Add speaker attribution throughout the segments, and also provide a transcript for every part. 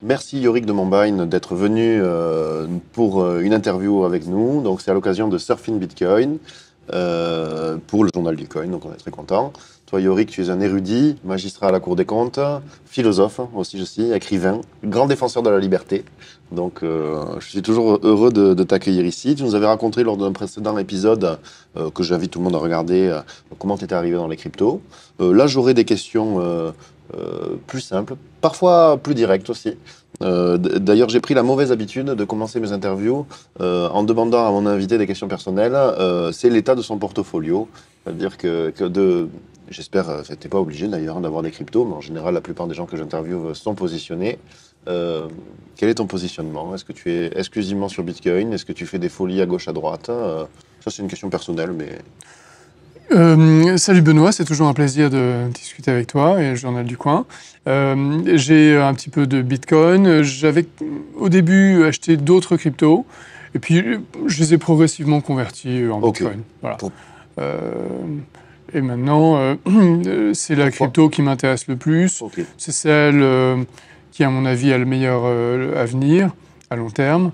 Speaker 1: Merci Yorick de Mombayn d'être venu pour une interview avec nous. Donc c'est à l'occasion de Surfing Bitcoin pour le journal du coin, donc on est très content. Toi Yorick, tu es un érudit, magistrat à la Cour des comptes, philosophe aussi je suis, écrivain, grand défenseur de la liberté. Donc je suis toujours heureux de t'accueillir ici. Tu nous avais raconté lors d'un précédent épisode que j'invite tout le monde à regarder comment tu étais arrivé dans les cryptos. Là j'aurai des questions plus simples, parfois plus directes aussi. D'ailleurs, j'ai pris la mauvaise habitude de commencer mes interviews en demandant à mon invité des questions personnelles. C'est l'état de son portfolio. C'est-à-dire j'espère, t'es pas obligé d'ailleurs d'avoir des cryptos, mais en général, la plupart des gens que j'interviewe sont positionnés. Quel est ton positionnement? Est-ce que tu es exclusivement sur Bitcoin? Est-ce que tu fais des folies à gauche, à droite? Ça, c'est une question personnelle, mais...
Speaker 2: Salut Benoît, c'est toujours un plaisir de discuter avec toi et le journal du coin. J'ai un petit peu de Bitcoin. J'avais au début acheté d'autres cryptos et puis je les ai progressivement convertis en Bitcoin. Voilà. Et maintenant, c'est la crypto qui m'intéresse le plus. C'est celle qui, à mon avis, a le meilleur avenir à long terme.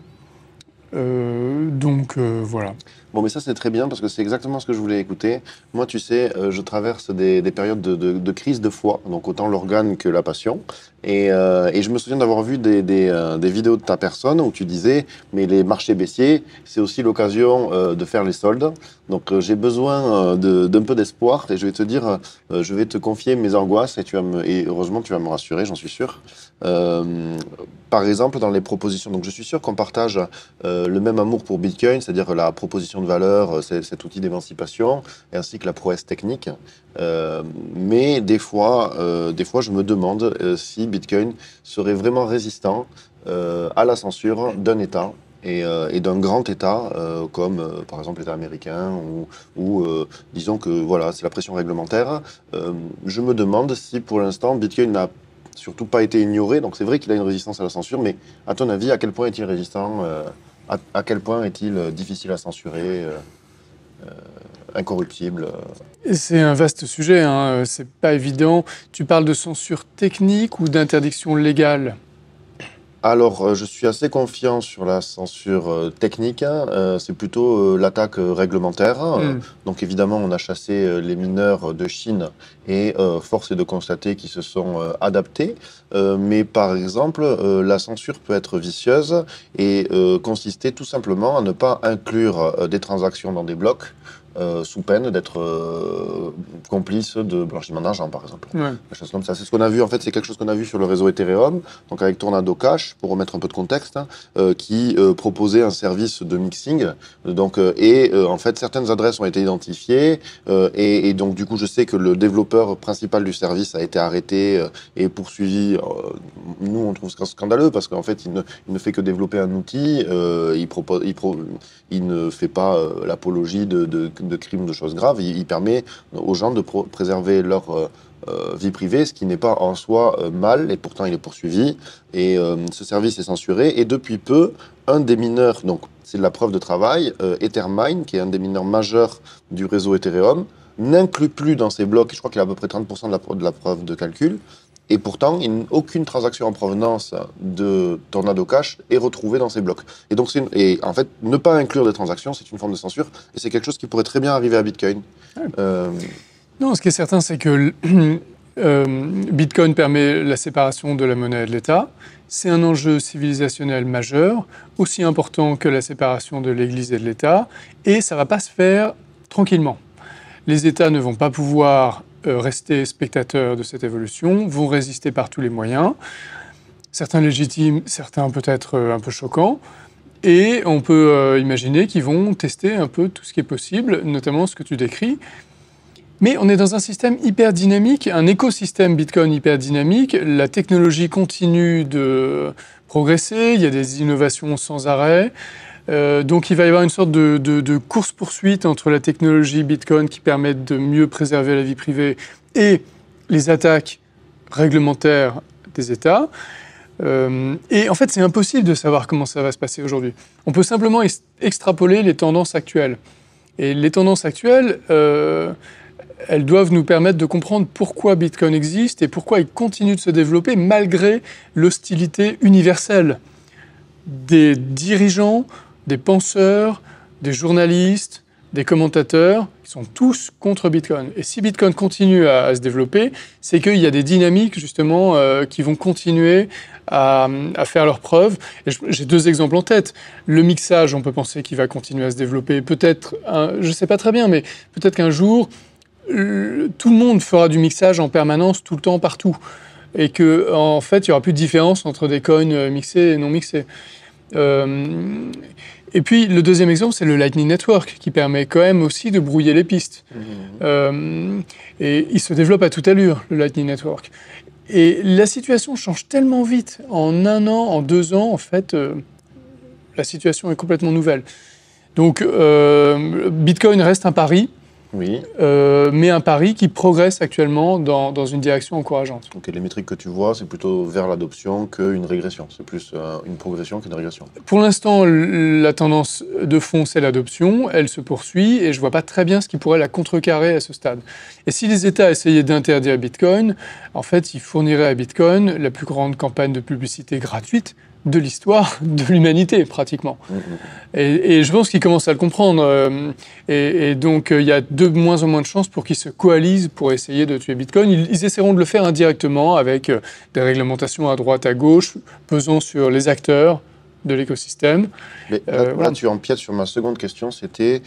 Speaker 2: Voilà.
Speaker 1: Bon, mais ça, c'est très bien parce que c'est exactement ce que je voulais écouter. Moi, tu sais, je traverse des périodes de crise de foi, donc autant l'organe que la passion. Et je me souviens d'avoir vu des vidéos de ta personne où tu disais, mais les marchés baissiers, c'est aussi l'occasion de faire les soldes. Donc, j'ai besoin d'un peu d'espoir et je vais te dire, je vais te confier mes angoisses et heureusement, tu vas me rassurer, j'en suis sûr. Par exemple, dans les propositions, donc je suis sûr qu'on partage le même amour pour Bitcoin, c'est-à-dire la proposition de valeur, cet outil d'émancipation, ainsi que la prouesse technique. Mais des fois, je me demande si Bitcoin serait vraiment résistant à la censure d'un État et d'un grand État comme par exemple l'État américain ou disons que voilà, c'est la pression réglementaire. Je me demande si pour l'instant Bitcoin n'a surtout pas été ignoré, donc c'est vrai qu'il a une résistance à la censure, mais à ton avis, à quel point est-il résistant à quel point est-il difficile à censurer, incorruptible
Speaker 2: C'est un vaste sujet, hein. C'est pas évident. Tu parles de censure technique ou d'interdiction légale?
Speaker 1: Alors, je suis assez confiant sur la censure technique. C'est plutôt l'attaque réglementaire. Donc, évidemment, on a chassé les mineurs de Chine et force est de constater qu'ils se sont adaptés. Mais par exemple, la censure peut être vicieuse et consister tout simplement à ne pas inclure des transactions dans des blocs. Sous peine d'être complice de blanchiment d'argent, par exemple.
Speaker 2: Ouais.
Speaker 1: Des choses comme ça. C'est ce qu'on a vu, en fait, c'est quelque chose qu'on a vu sur le réseau Ethereum, donc avec Tornado Cash, pour remettre un peu de contexte, qui proposait un service de mixing. Donc, en fait, certaines adresses ont été identifiées, et donc, du coup, je sais que le développeur principal du service a été arrêté et poursuivi. Nous, on trouve ça scandaleux, parce qu'en fait, il ne fait que développer un outil, il ne fait pas l'apologie de crimes, de choses graves. Il permet aux gens de préserver leur vie privée, ce qui n'est pas en soi mal, et pourtant il est poursuivi. Et ce service est censuré. Et depuis peu, un des mineurs, donc c'est de la preuve de travail, Ethermine, qui est un des mineurs majeurs du réseau Ethereum, n'inclut plus dans ses blocs, je crois qu'il a à peu près 30% de la preuve de calcul, et pourtant, aucune transaction en provenance de Tornado Cash est retrouvée dans ces blocs. Et donc, en fait, ne pas inclure des transactions, c'est une forme de censure, et c'est quelque chose qui pourrait très bien arriver à Bitcoin.
Speaker 2: Non, ce qui est certain, c'est que Bitcoin permet la séparation de la monnaie et de l'État. C'est un enjeu civilisationnel majeur, aussi important que la séparation de l'Église et de l'État, et ça ne va pas se faire tranquillement. Les États ne vont pas pouvoir rester spectateurs de cette évolution, vont résister par tous les moyens, certains légitimes, certains peut-être un peu choquants, et on peut imaginer qu'ils vont tester un peu tout ce qui est possible, notamment ce que tu décris. Mais on est dans un système hyper dynamique, un écosystème Bitcoin hyper dynamique, la technologie continue de progresser, il y a des innovations sans arrêt. Donc il va y avoir une sorte de course-poursuite entre la technologie Bitcoin qui permet de mieux préserver la vie privée et les attaques réglementaires des États. Et en fait, c'est impossible de savoir comment ça va se passer aujourd'hui. On peut simplement extrapoler les tendances actuelles. Et les tendances actuelles, elles doivent nous permettre de comprendre pourquoi Bitcoin existe et pourquoi il continue de se développer malgré l'hostilité universelle des dirigeants, des penseurs, des journalistes, des commentateurs, qui sont tous contre Bitcoin. Et si Bitcoin continue à se développer, c'est qu'il y a des dynamiques, justement, qui vont continuer à faire leurs preuves. Et j'ai deux exemples en tête. Le mixage, on peut penser qu'il va continuer à se développer. Peut-être, je ne sais pas très bien, mais peut-être qu'un jour, tout le monde fera du mixage en permanence, tout le temps, partout. Et qu'en fait, il n'y aura plus de différence entre des coins mixés et non mixés. Et puis, le deuxième exemple, c'est le Lightning Network, qui permet quand même aussi de brouiller les pistes. Et il se développe à toute allure, le Lightning Network. Et la situation change tellement vite. En 1 an, en 2 ans, en fait, la situation est complètement nouvelle. Donc, Bitcoin reste un pari.
Speaker 1: Oui.
Speaker 2: Mais un pari qui progresse actuellement dans une direction encourageante.
Speaker 1: Donc les métriques que tu vois, c'est plutôt vers l'adoption qu'une régression. C'est plus une progression qu'une régression.
Speaker 2: Pour l'instant, la tendance de fond, c'est l'adoption. Elle se poursuit et je ne vois pas très bien ce qui pourrait la contrecarrer à ce stade. Et si les États essayaient d'interdire Bitcoin, en fait, ils fourniraient à Bitcoin la plus grande campagne de publicité gratuite de l'histoire de l'humanité, pratiquement. Et je pense qu'ils commencent à le comprendre. Et donc, il y a de moins en moins de chances pour qu'ils se coalisent pour essayer de tuer Bitcoin. Ils essaieront de le faire indirectement avec des réglementations à droite, à gauche, pesant sur les acteurs de l'écosystème.
Speaker 1: Mais là, tu empiètes sur ma seconde question, c'était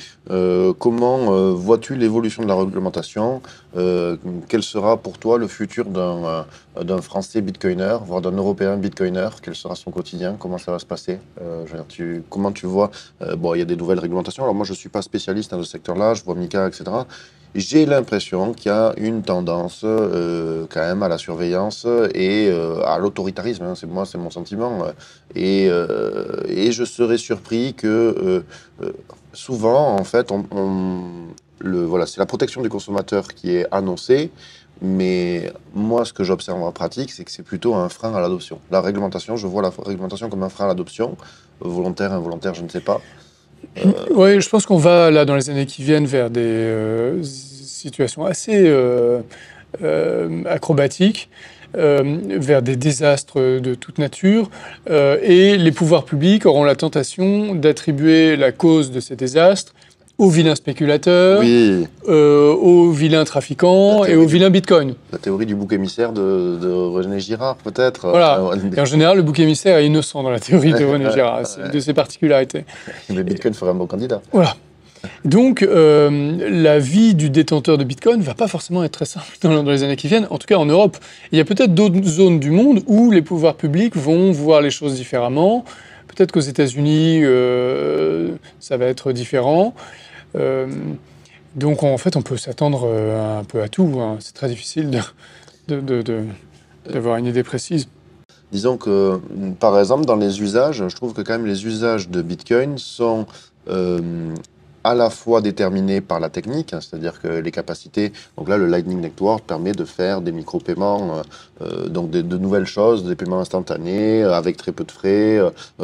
Speaker 1: comment vois-tu l'évolution de la réglementation quel sera pour toi le futur d'un Français bitcoiner, voire d'un Européen bitcoiner? Quel sera son quotidien? Comment ça va se passer? Comment tu vois bon, il y a des nouvelles réglementations. Alors moi, je ne suis pas spécialiste dans ce secteur-là, je vois Mika, etc. J'ai l'impression qu'il y a une tendance quand même à la surveillance et à l'autoritarisme. Hein, c'est mon sentiment. Et je serais surpris que souvent, en fait, voilà, c'est la protection du consommateur qui est annoncée. Mais moi, ce que j'observe en pratique, c'est que c'est plutôt un frein à l'adoption. La réglementation, je vois la réglementation comme un frein à l'adoption, volontaire, involontaire, je ne sais pas.
Speaker 2: Oui, je pense qu'on va, là, dans les années qui viennent, vers des situations assez acrobatiques, vers des désastres de toute nature, et les pouvoirs publics auront la tentation d'attribuer la cause de ces désastres aux vilains spéculateurs,
Speaker 1: oui.
Speaker 2: Aux vilains trafiquants et aux vilains bitcoins.
Speaker 1: La théorie du bouc émissaire de René Girard, peut-être.
Speaker 2: Voilà. Et en général, le bouc émissaire est innocent dans la théorie de René Girard. C'est une de ses particularités.
Speaker 1: Mais Bitcoin ferait un bon candidat.
Speaker 2: Voilà. Donc, la vie du détenteur de Bitcoin ne va pas forcément être très simple dans les années qui viennent, en tout cas en Europe. Il y a peut-être d'autres zones du monde où les pouvoirs publics vont voir les choses différemment. Peut-être qu'aux États-Unis, ça va être différent. Donc, en fait, on peut s'attendre un peu à tout. Hein. C'est très difficile d'avoir une idée précise.
Speaker 1: Disons que, par exemple, dans les usages, je trouve que quand même les usages de Bitcoin sont à la fois déterminés par la technique, hein, c'est-à-dire que les capacités, donc là le Lightning Network permet de faire des micro-paiements, donc de nouvelles choses, des paiements instantanés, avec très peu de frais,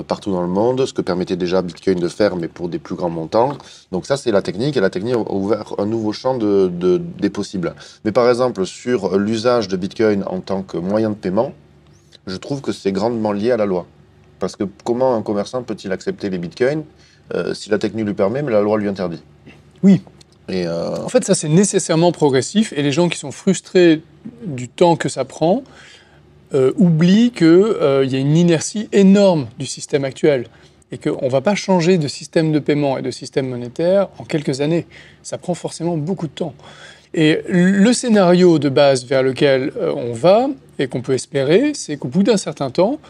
Speaker 1: partout dans le monde, ce que permettait déjà Bitcoin de faire, mais pour des plus grands montants. Donc ça c'est la technique, et la technique a ouvert un nouveau champ des possibles. Mais par exemple, sur l'usage de Bitcoin en tant que moyen de paiement, je trouve que c'est grandement lié à la loi. Parce que comment un commerçant peut-il accepter les Bitcoins si la technique lui permet, mais la loi lui interdit?
Speaker 2: Oui. En fait, ça, c'est nécessairement progressif. Et les gens qui sont frustrés du temps que ça prend oublient qu'il y a une inertie énorme du système actuel. Et qu'on ne va pas changer de système de paiement et de système monétaire en quelques années. Ça prend forcément beaucoup de temps. Et le scénario de base vers lequel on va, et qu'on peut espérer, c'est qu'au bout d'un certain temps,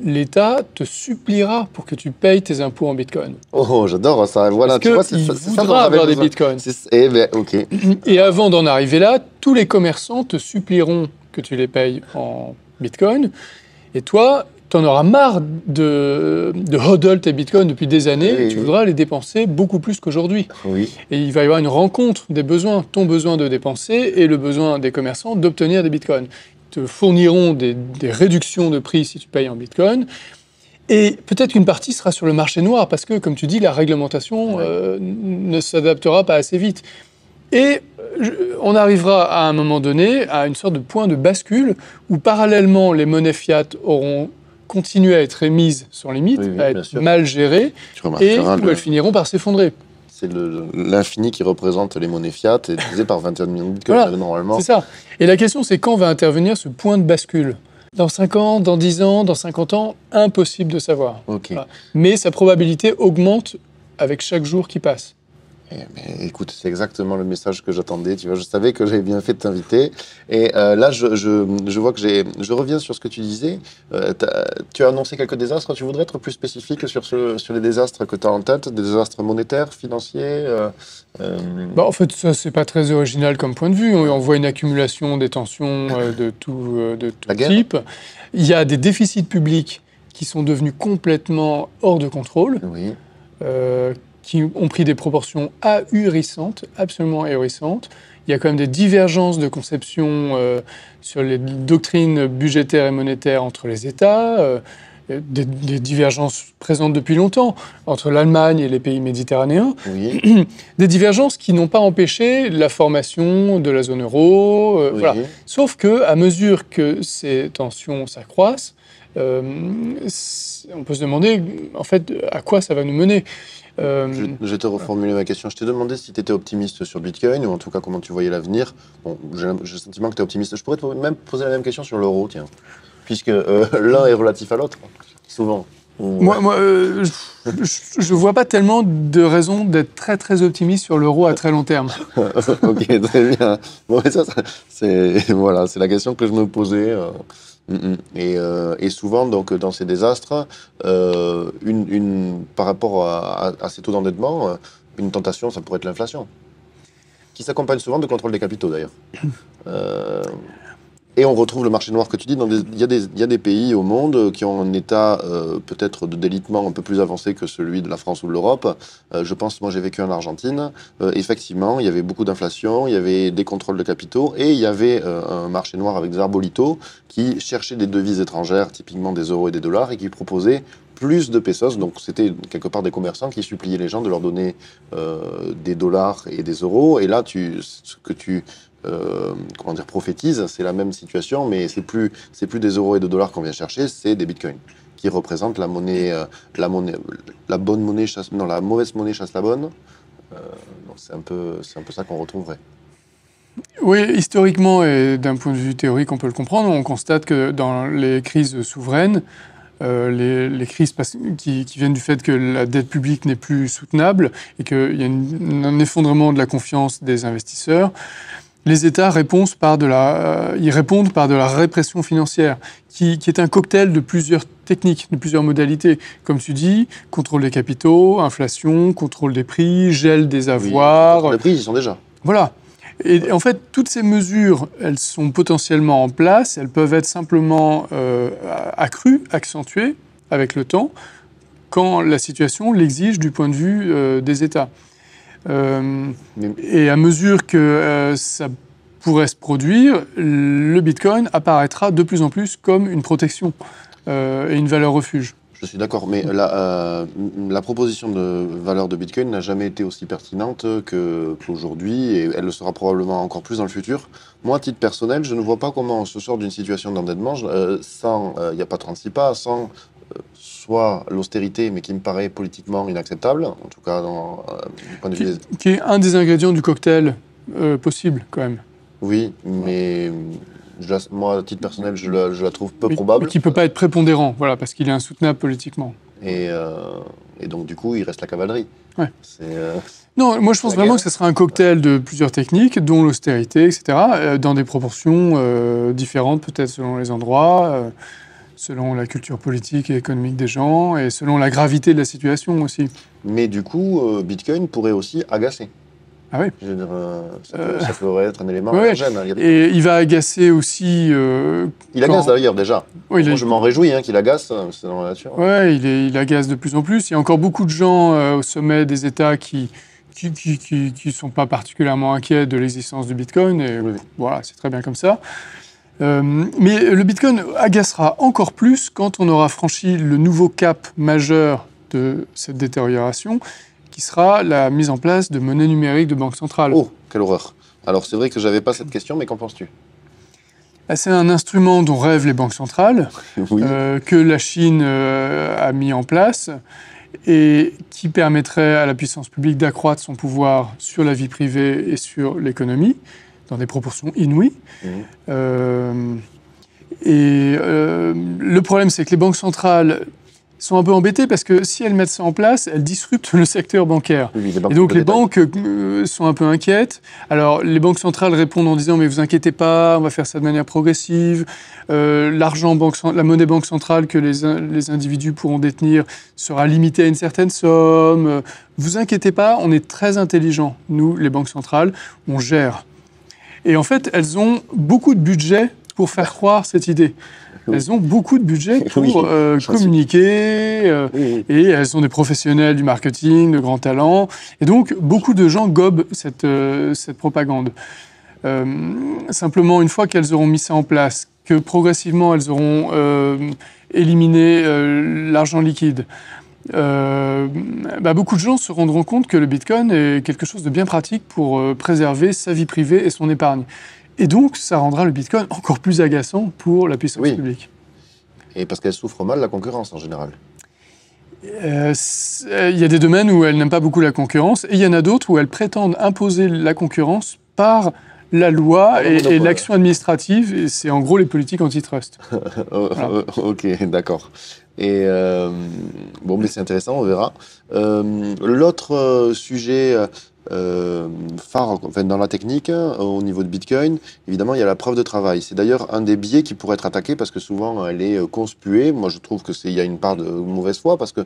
Speaker 2: l'État te suppliera pour que tu payes tes impôts en Bitcoin.
Speaker 1: Oh, j'adore ça. Voilà,
Speaker 2: parce qu'il voudra avoir des Bitcoins.
Speaker 1: Okay.
Speaker 2: Et avant d'en arriver là, tous les commerçants te supplieront que tu les payes en Bitcoin. Et toi, tu en auras marre de hodl tes Bitcoins depuis des années. Oui, tu voudras les dépenser beaucoup plus qu'aujourd'hui.
Speaker 1: Oui.
Speaker 2: Et il va y avoir une rencontre des besoins, ton besoin de dépenser et le besoin des commerçants d'obtenir des Bitcoins. Te fourniront des réductions de prix si tu payes en Bitcoin. Et peut-être qu'une partie sera sur le marché noir, parce que, comme tu dis, la réglementation ne s'adaptera pas assez vite. Et on arrivera à un moment donné à une sorte de point de bascule où parallèlement les monnaies fiat auront continué à être émises sans limite, à être mal gérées, et où elles finiront par s'effondrer.
Speaker 1: C'est l'infini qui représente les monnaies fiat et divisé par 21 millions de bitcoins,
Speaker 2: voilà,
Speaker 1: normalement.
Speaker 2: C'est ça. Et la question, c'est quand va intervenir ce point de bascule ? Dans 5 ans, dans 10 ans, dans 50 ans, impossible de savoir.
Speaker 1: Okay.
Speaker 2: Voilà. Mais sa probabilité augmente avec chaque jour qui passe.
Speaker 1: Mais écoute, c'est exactement le message que j'attendais. Tu vois, je savais que j'avais bien fait de t'inviter. Et là, je vois que je reviens sur ce que tu disais. Tu as annoncé quelques désastres. Tu voudrais être plus spécifique sur les désastres que tu as en tête, des désastres monétaires, financiers
Speaker 2: En fait, ça, c'est pas très original comme point de vue. On voit une accumulation des tensions de tout type. Il y a des déficits publics qui sont devenus complètement hors de contrôle.
Speaker 1: Oui.
Speaker 2: Qui ont pris des proportions ahurissantes, absolument ahurissantes. Il y a quand même des divergences de conception sur les doctrines budgétaires et monétaires entre les États, des divergences présentes depuis longtemps entre l'Allemagne et les pays méditerranéens,
Speaker 1: oui.
Speaker 2: Des divergences qui n'ont pas empêché la formation de la zone euro.
Speaker 1: Oui.
Speaker 2: Voilà. Sauf qu'à mesure que ces tensions s'accroissent, on peut se demander en fait à quoi ça va nous mener.
Speaker 1: Je vais te reformuler ma question. Je t'ai demandé si tu étais optimiste sur Bitcoin, ou en tout cas comment tu voyais l'avenir. Bon, j'ai le sentiment que tu es optimiste. Je pourrais te même poser la même question sur l'euro, tiens. Puisque l'un est relatif à l'autre, souvent.
Speaker 2: Moi, je ne vois pas tellement de raison d'être très très optimiste sur l'euro à très long terme.
Speaker 1: Ok, très bien. Bon, ça c'est la question que je me posais. Et souvent, donc, dans ces désastres, par rapport à ces taux d'endettement, une tentation, ça pourrait être l'inflation, qui s'accompagne souvent de contrôle des capitaux, d'ailleurs. Et on retrouve le marché noir que tu dis. Il y a des pays au monde qui ont un état peut-être de délitement un peu plus avancé que celui de la France ou de l'Europe. Je pense, moi j'ai vécu en Argentine. Effectivement, il y avait beaucoup d'inflation, il y avait des contrôles de capitaux et il y avait un marché noir avec des arbolitos qui cherchaient des devises étrangères, typiquement des euros et des dollars, et qui proposaient plus de pesos. Donc c'était quelque part des commerçants qui suppliaient les gens de leur donner des dollars et des euros. Et là, ce que tu prophétise, c'est la même situation, mais c'est plus des euros et des dollars qu'on vient chercher, c'est des bitcoins qui représentent la bonne monnaie chasse, non, la mauvaise monnaie chasse la bonne. C'est un peu ça qu'on retrouverait.
Speaker 2: Oui, historiquement et d'un point de vue théorique, on peut le comprendre. On constate que dans les crises souveraines, les crises qui viennent du fait que la dette publique n'est plus soutenable et qu'il y a un effondrement de la confiance des investisseurs, les États répondent par de la répression financière, qui est un cocktail de plusieurs techniques, de plusieurs modalités. Comme tu dis, contrôle des capitaux, inflation, contrôle des prix, gel des avoirs.
Speaker 1: Oui, les prix, ils y sont déjà.
Speaker 2: Voilà. Et en fait, toutes ces mesures, elles sont potentiellement en place, elles peuvent être simplement accrues, accentuées avec le temps, quand la situation l'exige du point de vue des États. Et à mesure que ça pourrait se produire, le Bitcoin apparaîtra de plus en plus comme une protection et une valeur refuge.
Speaker 1: Je suis d'accord, mais la proposition de valeur de Bitcoin n'a jamais été aussi pertinente qu'aujourd'hui, et elle le sera probablement encore plus dans le futur. Moi, à titre personnel, je ne vois pas comment on se sort d'une situation d'endettement sans, il n'y a pas 36 pas, sans soit l'austérité, mais qui me paraît politiquement inacceptable, en tout cas du point de vue
Speaker 2: qui est un des ingrédients du cocktail possible, quand même.
Speaker 1: Oui, mais moi, à titre personnel, je la trouve peu probable.
Speaker 2: Mais qui ne peut pas être prépondérant, voilà, parce qu'il est insoutenable politiquement.
Speaker 1: Et donc, du coup, il reste la cavalerie.
Speaker 2: Ouais. Non, moi je pense vraiment que ce sera un cocktail de plusieurs techniques, dont l'austérité, etc., dans des proportions différentes, peut-être selon les endroits, selon la culture politique et économique des gens, et selon la gravité de la situation aussi.
Speaker 1: Mais du coup, Bitcoin pourrait aussi agacer.
Speaker 2: Ah oui.
Speaker 1: Je veux dire, ça pourrait être un élément allergène.
Speaker 2: Et il va agacer aussi...
Speaker 1: il agace d'ailleurs déjà.
Speaker 2: Oui,
Speaker 1: je m'en réjouis qu'il agace, c'est dans la nature.
Speaker 2: Oui, il agace de plus en plus. Il y a encore beaucoup de gens au sommet des États qui sont pas particulièrement inquiets de l'existence du Bitcoin. Et voilà, c'est très bien comme ça. Mais le Bitcoin agacera encore plus quand on aura franchi le nouveau cap majeur de cette détérioration, qui sera la mise en place de monnaie numérique de banque centrale.
Speaker 1: Oh, quelle horreur. Alors c'est vrai que j'avais pas cette question, mais qu'en penses-tu?
Speaker 2: C'est un instrument dont rêvent les banques centrales,
Speaker 1: Oui.
Speaker 2: que la Chine a mis en place et qui permettrait à la puissance publique d'accroître son pouvoir sur la vie privée et sur l'économie dans des proportions inouïes. Le problème, c'est que les banques centrales sont un peu embêtées parce que si elles mettent ça en place, elles disruptent le secteur bancaire.
Speaker 1: Oui,
Speaker 2: et donc les banques sont un peu inquiètes. Alors les banques centrales répondent en disant « mais vous inquiétez pas, on va faire ça de manière progressive. La monnaie banque centrale que les individus pourront détenir sera limitée à une certaine somme. Vous inquiétez pas, on est très intelligents, nous, les banques centrales, on gère. » Et en fait, elles ont beaucoup de budget pour faire croire cette idée. Elles ont beaucoup de budget pour communiquer, et elles sont des professionnels du marketing, de grands talents. Et donc, beaucoup de gens gobent cette propagande. Simplement, une fois qu'elles auront mis ça en place, que progressivement elles auront éliminé l'argent liquide, beaucoup de gens se rendront compte que le Bitcoin est quelque chose de bien pratique pour préserver sa vie privée et son épargne. Et donc, ça rendra le Bitcoin encore plus agaçant pour la puissance publique.
Speaker 1: Et parce qu'elle souffre mal la concurrence en général.
Speaker 2: Il y a des domaines où elle n'aime pas beaucoup la concurrence, et il y en a d'autres où elle prétendent imposer la concurrence par la loi et l'action administrative, et c'est en gros les politiques antitrust.
Speaker 1: Voilà. Ok, d'accord. Et bon, mais c'est intéressant, on verra. L'autre sujet phare dans la technique, au niveau de Bitcoin, évidemment, il y a la preuve de travail. C'est d'ailleurs un des biais qui pourrait être attaqué parce que souvent, elle est conspuée. Moi, je trouve qu'il y a une part de mauvaise foi parce que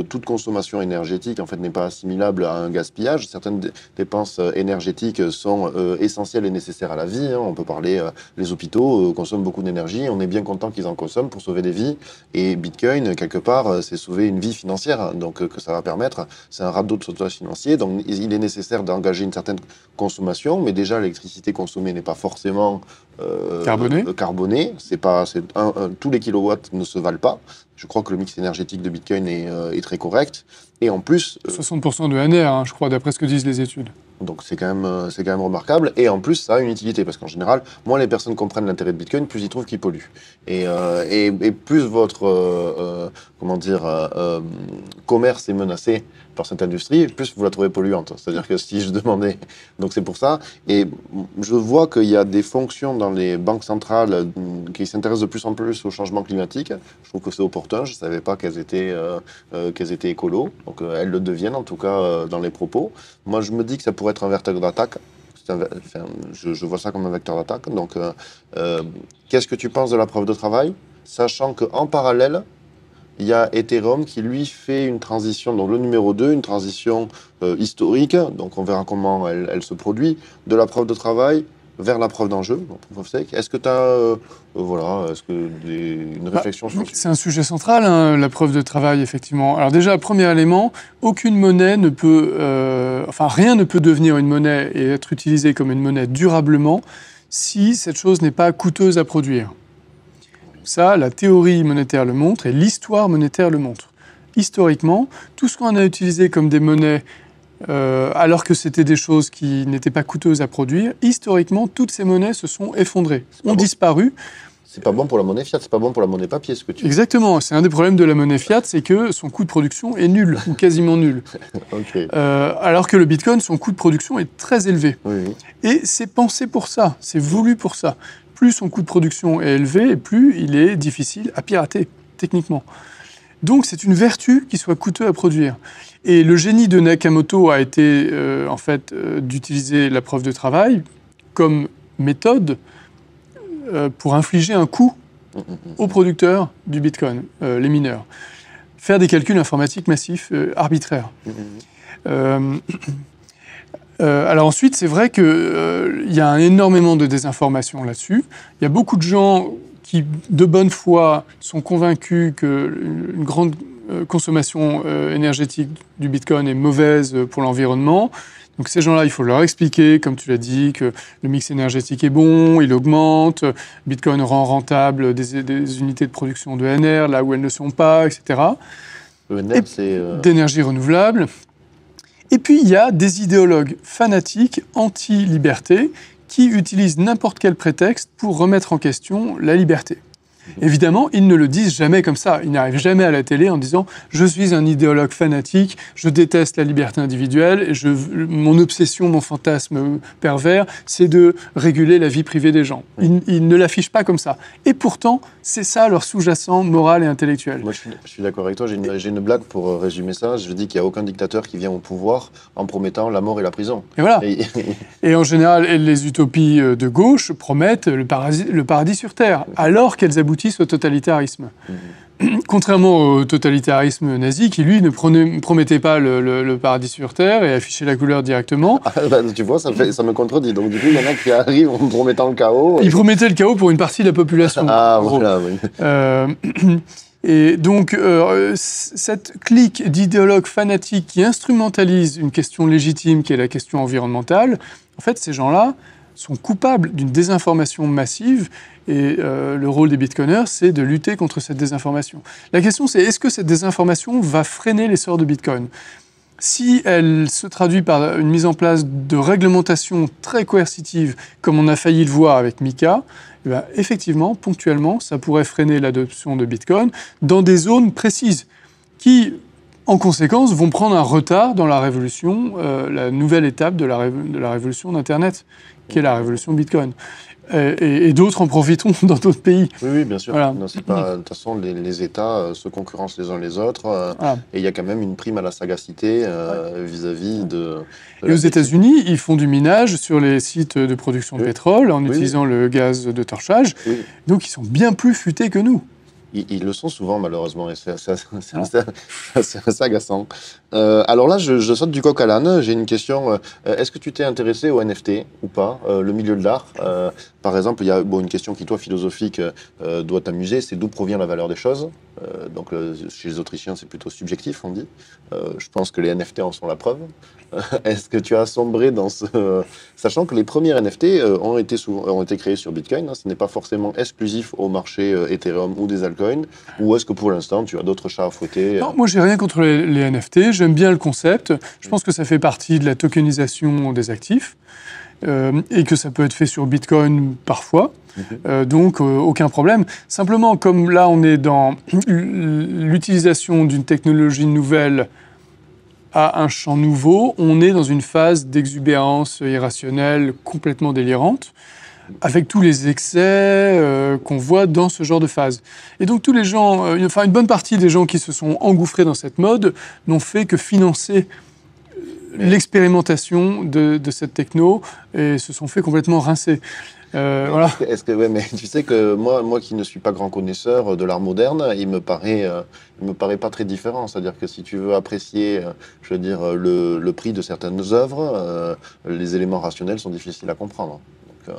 Speaker 1: toute consommation énergétique, en fait, n'est pas assimilable à un gaspillage. Certaines dépenses énergétiques sont essentielles et nécessaires à la vie. On peut parler, les hôpitaux consomment beaucoup d'énergie. On est bien content qu'ils en consomment pour sauver des vies. Et Bitcoin, quelque part, c'est sauver une vie financière. Donc, que ça va permettre, c'est un radeau de sauvetage financier. Donc, il est nécessaire d'engager une certaine consommation, mais déjà l'électricité consommée n'est pas forcément carbonée. Tous les kilowatts ne se valent pas. Je crois que le mix énergétique de Bitcoin est très correct. Et en plus...
Speaker 2: 60% de NR, je crois, d'après ce que disent les études.
Speaker 1: Donc c'est quand même remarquable. Et en plus, ça a une utilité. Parce qu'en général, moins les personnes comprennent l'intérêt de Bitcoin, plus ils trouvent qu'il pollue. Et plus votre commerce est menacé par cette industrie, plus vous la trouvez polluante. C'est-à-dire que si je demandais... Donc c'est pour ça. Et je vois qu'il y a des fonctions dans les banques centrales qui s'intéressent de plus en plus au changement climatique. Je trouve que c'est opportun. Je ne savais pas qu'elles étaient écolos. Donc elles le deviennent, en tout cas, dans les propos. Moi, je me dis que ça pourrait être un vecteur d'attaque. Je vois ça comme un vecteur d'attaque. Donc, qu'est-ce que tu penses de la preuve de travail, sachant qu'en parallèle, il y a Ethereum qui, lui, fait une transition, donc le numéro 2, une transition historique, donc on verra comment elle se produit, de la preuve de travail vers la preuve d'enjeu, proof of stake. Est-ce que tu as une réflexion sur ça?
Speaker 2: C'est un sujet central, la preuve de travail, effectivement. Alors déjà, premier élément, aucune monnaie ne peut... rien ne peut devenir une monnaie et être utilisée comme une monnaie durablement si cette chose n'est pas coûteuse à produire. Ça, la théorie monétaire le montre et l'histoire monétaire le montre. Historiquement, tout ce qu'on a utilisé comme des monnaies alors que c'était des choses qui n'étaient pas coûteuses à produire, historiquement, toutes ces monnaies se sont effondrées, ont disparu.
Speaker 1: C'est pas bon pour la monnaie fiat, c'est pas bon pour la monnaie papier, ce que tu dis.
Speaker 2: Exactement, c'est un des problèmes de la monnaie fiat, c'est que son coût de production est nul, ou quasiment nul.
Speaker 1: Okay.
Speaker 2: Alors que le Bitcoin, son coût de production est très élevé.
Speaker 1: Oui.
Speaker 2: Et c'est pensé pour ça, c'est voulu pour ça. Plus son coût de production est élevé, et plus il est difficile à pirater, techniquement. Donc c'est une vertu qui soit coûteux à produire. Et le génie de Nakamoto a été d'utiliser la preuve de travail comme méthode pour infliger un coût aux producteurs du Bitcoin, les mineurs. Faire des calculs informatiques massifs arbitraires. Alors ensuite, c'est vrai qu'il y a énormément de désinformation là-dessus. Il y a beaucoup de gens qui, de bonne foi, sont convaincus qu'une grande consommation énergétique du Bitcoin est mauvaise pour l'environnement. Donc ces gens-là, il faut leur expliquer, comme tu l'as dit, que le mix énergétique est bon, il augmente, Bitcoin rend rentable des unités de production de NR, là où elles ne sont pas, etc.
Speaker 1: Le NR, c'est...
Speaker 2: d'énergie renouvelable. Et puis, il y a des idéologues fanatiques anti-liberté qui utilisent n'importe quel prétexte pour remettre en question la liberté. Évidemment, ils ne le disent jamais comme ça. Ils n'arrivent jamais à la télé en disant « je suis un idéologue fanatique, je déteste la liberté individuelle, et mon obsession, mon fantasme pervers, c'est de réguler la vie privée des gens ». Ils ne l'affichent pas comme ça. Et pourtant, c'est ça leur sous-jacent moral et intellectuel.
Speaker 1: Moi, je suis d'accord avec toi. J'ai une blague pour résumer ça. Je dis qu'il n'y a aucun dictateur qui vient au pouvoir en promettant la mort et la prison.
Speaker 2: Et voilà. Et en général, les utopies de gauche promettent le paradis sur Terre, alors qu'elles aboutissent au totalitarisme. Contrairement au totalitarisme nazi, qui lui ne promettait pas le paradis sur Terre et affichait la couleur directement.
Speaker 1: Ah, bah, tu vois, ça me contredit. Donc du coup, il y en a qui arrivent en promettant le chaos.
Speaker 2: Ils promettaient le chaos pour une partie de la population.
Speaker 1: Ah, voilà, oui.
Speaker 2: Et donc, cette clique d'idéologues fanatiques qui instrumentalisent une question légitime qui est la question environnementale, en fait, ces gens-là sont coupables d'une désinformation massive et le rôle des bitcoiners, c'est de lutter contre cette désinformation. La question, c'est est-ce que cette désinformation va freiner l'essor de Bitcoin ? Si elle se traduit par une mise en place de réglementations très coercitives, comme on a failli le voir avec Mika, eh bien, effectivement, ponctuellement, ça pourrait freiner l'adoption de Bitcoin dans des zones précises qui, en conséquence, vont prendre un retard dans la révolution, la nouvelle étape de la révolution d'Internet, qui est la révolution Bitcoin. Et d'autres en profiteront dans d'autres pays.
Speaker 1: Oui, bien sûr.
Speaker 2: Voilà.
Speaker 1: Non, c'est pas, de toute façon, les États se concurrencent les uns les autres.
Speaker 2: Voilà.
Speaker 1: Et il y a quand même une prime à la sagacité vis-à-vis de
Speaker 2: et aux États-Unis, ils font du minage sur les sites de production de pétrole en utilisant le gaz de torchage. Oui. Donc, ils sont bien plus futés que nous.
Speaker 1: Ils le sont souvent, malheureusement, et c'est assez agaçant. Alors là, je saute du coq à l'âne. J'ai une question. Est-ce que tu t'es intéressé au NFT ou pas, le milieu de l'art? Par exemple, il y a une question qui, toi, philosophique, doit t'amuser, c'est d'où provient la valeur des choses. Donc, chez les Autrichiens, c'est plutôt subjectif, on dit. Je pense que les NFT en sont la preuve. Est-ce que tu as sombré dans ce... Sachant que les premiers NFT ont été créés sur Bitcoin, hein, ce n'est pas forcément exclusif au marché Ethereum ou des altcoins, ou est-ce que pour l'instant, tu as d'autres chats à fouetter
Speaker 2: Non, moi, j'ai rien contre les NFT, j'aime bien le concept, je pense que ça fait partie de la tokenisation des actifs, et que ça peut être fait sur Bitcoin parfois, donc aucun problème. Simplement, comme là, on est dans l'utilisation d'une technologie nouvelle à un champ nouveau, on est dans une phase d'exubérance irrationnelle complètement délirante, avec tous les excès qu'on voit dans ce genre de phase. Et donc tous les gens, enfin une bonne partie des gens qui se sont engouffrés dans cette mode n'ont fait que financer l'expérimentation de cette techno et se sont fait complètement rincer. Voilà.
Speaker 1: Ouais, mais tu sais que moi qui ne suis pas grand connaisseur de l'art moderne, il me paraît pas très différent. C'est-à-dire que si tu veux apprécier, je veux dire, le prix de certaines œuvres, les éléments rationnels sont difficiles à comprendre. Donc,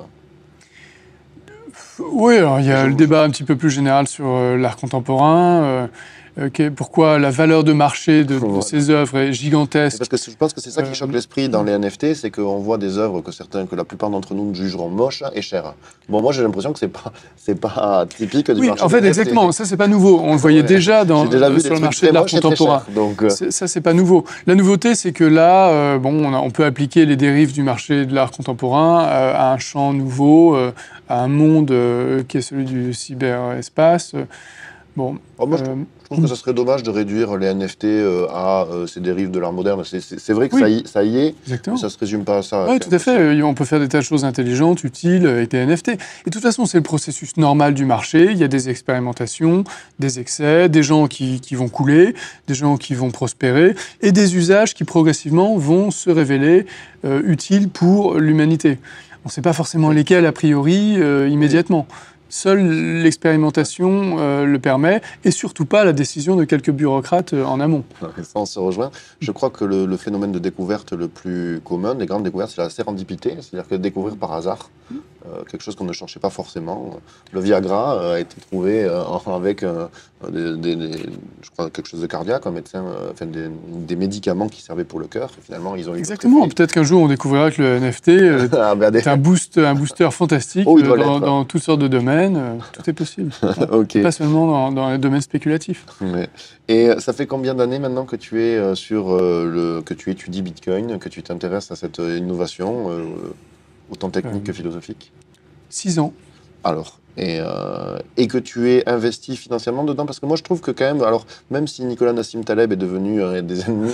Speaker 2: oui, alors il y a le débat un petit peu plus général sur l'art contemporain. Pourquoi la valeur de marché de ces œuvres est gigantesque.
Speaker 1: Parce que je pense que c'est ça qui choque l'esprit dans les NFT, c'est qu'on voit des œuvres que la plupart d'entre nous jugeront moches et chères. Bon, moi j'ai l'impression que c'est pas typique du marché.
Speaker 2: En fait, exactement. Ça c'est pas nouveau. On le voyait déjà sur le marché de l'art contemporain. Donc, ça c'est pas nouveau. La nouveauté, c'est que là, on peut appliquer les dérives du marché de l'art contemporain à un champ nouveau, à un monde qui est celui du cyberespace. Bon.
Speaker 1: Moi, je trouve que ce serait dommage de réduire les NFT à ces dérives de l'art moderne. C'est vrai que ça y est, mais ça ne se résume pas à ça.
Speaker 2: Oui, tout à fait. On peut faire des tas de choses intelligentes, utiles avec des NFT. Et de toute façon, c'est le processus normal du marché. Il y a des expérimentations, des excès, des gens qui vont couler, des gens qui vont prospérer, et des usages qui progressivement vont se révéler utiles pour l'humanité. On ne sait pas forcément lesquels, a priori, immédiatement. Seule l'expérimentation le permet, et surtout pas la décision de quelques bureaucrates en amont.
Speaker 1: Ça, on se rejoint. Je crois que le phénomène de découverte le plus commun, des grandes découvertes, c'est la sérendipité, c'est-à-dire que découvrir par hasard. quelque chose qu'on ne cherchait pas forcément. Le Viagra a été trouvé avec je crois quelque chose de cardiaque, un médecin, enfin des médicaments qui servaient pour le cœur. Et finalement, ils ont eu
Speaker 2: Exactement. Peut-être qu'un jour, on découvrira que le NFT est un booster fantastique dans toutes sortes de domaines. Tout est possible.
Speaker 1: Okay.
Speaker 2: Pas seulement dans les domaines spéculatifs.
Speaker 1: Ouais. Et ça fait combien d'années maintenant que tu es que tu étudies Bitcoin, que tu t'intéresses à cette innovation, autant technique que philosophique?
Speaker 2: 6 ans.
Speaker 1: Alors, et que tu es investi financièrement dedans, parce que moi je trouve que quand même, alors même si Nicolas Nassim Taleb est devenu un des ennemis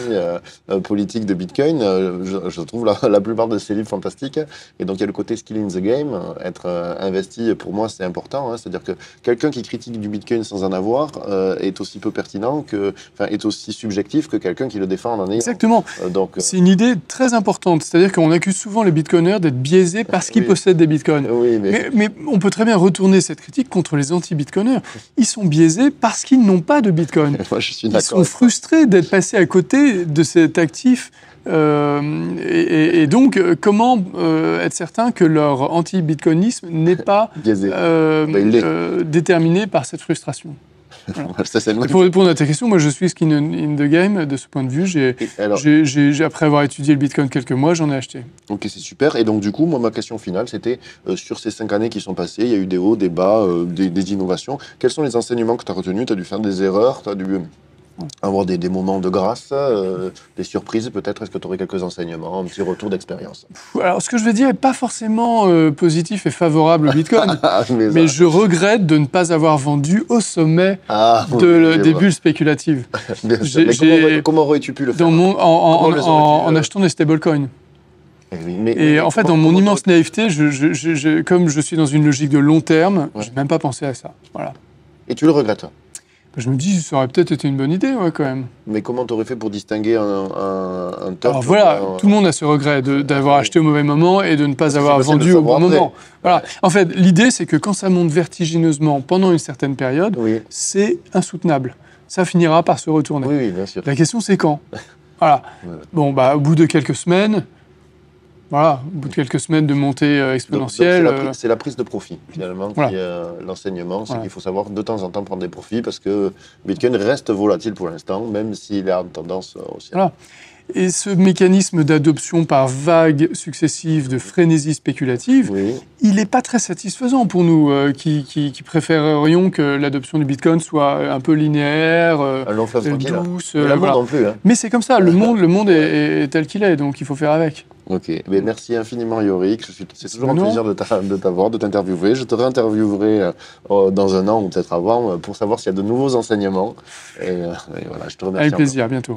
Speaker 1: politiques de Bitcoin, je trouve la plupart de ses livres fantastiques, et donc il y a le côté skill in the game, être investi pour moi c'est important, hein, c'est-à-dire que quelqu'un qui critique du Bitcoin sans en avoir est aussi peu pertinent est aussi subjectif que quelqu'un qui le défend en ayant.
Speaker 2: Exactement. C'est une idée très importante, c'est-à-dire qu'on accuse souvent les bitcoiners d'être biaisés parce qu'ils possèdent des bitcoins.
Speaker 1: Oui,
Speaker 2: mais on peut très bien retourner cette critique contre les anti-bitcoiners. Ils sont biaisés parce qu'ils n'ont pas de bitcoin.
Speaker 1: Moi, je suis
Speaker 2: Ils sont frustrés d'être passés à côté de cet actif. Et donc, comment être certain que leur anti-bitcoinisme n'est pas déterminé par cette frustration? Voilà. Pour répondre à ta question, moi je suis skin in the game de ce point de vue. Après avoir étudié le Bitcoin quelques mois, j'en ai acheté.
Speaker 1: Ok, c'est super. Et donc du coup, moi ma question finale, c'était sur ces 5 années qui sont passées, il y a eu des hauts, des bas, des innovations. Quels sont les enseignements que tu as retenus? Tu as dû faire des erreurs, tu as dû avoir des moments de grâce, des surprises peut-être. Est-ce que tu aurais quelques enseignements, un petit retour d'expérience?
Speaker 2: Alors ce que je vais dire n'est pas forcément positif et favorable au Bitcoin, mais je regrette de ne pas avoir vendu au sommet des bulles spéculatives.
Speaker 1: Bien sûr. Mais comment aurais-tu pu le faire
Speaker 2: en achetant des stablecoins. Et en fait, dans mon immense naïveté, comme je suis dans une logique de long terme, je n'ai même pas pensé à ça. Voilà.
Speaker 1: Et tu le regrettes?
Speaker 2: Je me dis, ça aurait peut-être été une bonne idée, quand même.
Speaker 1: Mais comment t'aurais fait pour distinguer un top?
Speaker 2: Alors voilà, tout le monde a ce regret d'avoir acheté au mauvais moment et de ne pas avoir vendu au bon moment. Voilà. En fait, l'idée, c'est que quand ça monte vertigineusement pendant une certaine période, c'est insoutenable. Ça finira par se retourner.
Speaker 1: Oui, bien sûr.
Speaker 2: La question, c'est quand? Voilà. Bon, au bout de quelques semaines... Voilà, au bout de quelques semaines de montée exponentielle.
Speaker 1: Donc c'est la prise de profit, finalement, qui est l'enseignement. C'est qu'il faut savoir de temps en temps prendre des profits parce que Bitcoin reste volatile pour l'instant, même s'il est en tendance haussière.
Speaker 2: Voilà. Et ce mécanisme d'adoption par vagues successives de frénésie spéculative, il n'est pas très satisfaisant pour nous, qui préférerions que l'adoption du Bitcoin soit un peu linéaire, douce.
Speaker 1: Non plus, hein.
Speaker 2: Mais c'est comme ça, le monde est tel qu'il est, donc il faut faire avec.
Speaker 1: Ok, mais merci infiniment Yorick, c'est toujours un plaisir de t'avoir, de t'interviewer. Je te réinterviewerai dans un an ou peut-être avant pour savoir s'il y a de nouveaux enseignements. Et voilà, je te remercie.
Speaker 2: Avec plaisir, à bientôt.